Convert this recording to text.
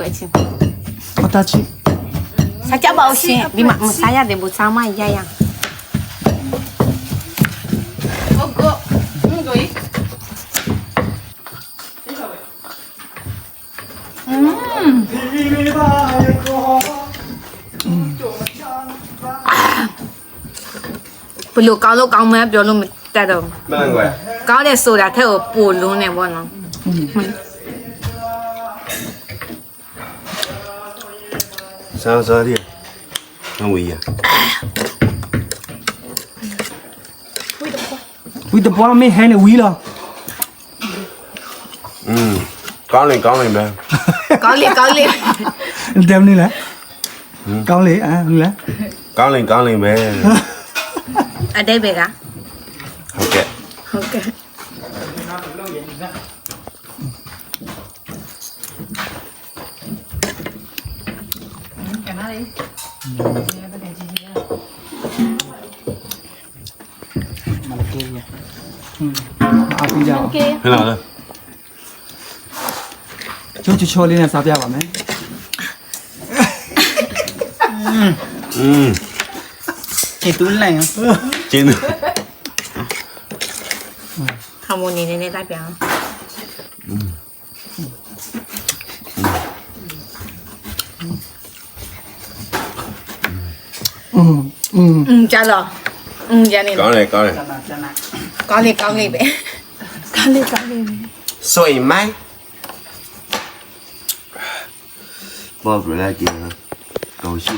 ပဲချင်း 我打起。 စားကြပါဦးရှင်ဒီမှာမစားရတယ်ဘူးစားမရရဟုတ်ကောကိုကြီးဘလို့ကောင်းလို့ကောင်းမှပြောလို့မတတ်တော့ မလန်ကွယ် ကောင်းတဲ့ဆိုတာထက်ကိုပိုလွန်းနေပေါ့နော် စားရငဝေးရ 为的包没喊你为了， ကောင်းလင်ပဲ ကောင်းလေကောင်းလေ 对不对嘞？讲嘞啊，你嘞？ ကောင်းလင်ပဲ အတိတ်ပဲက ဟုတ်ကဲ့ ဟုတ်ကဲ့啊，比较， โอเค ဟဲ့လား 就敲你那啥表吧没？Chỉ túi này hả? ကျင်း ဟာမိုနီနေလိုက်ပြန် ကြာတော့ကြာနေ ကောင်းတယ် ကောင်းလေကောင်းလေပဲကောင်းလေပဲ ဆွေမိုင်းဘောဘလာကျင်းကောင်းရှိ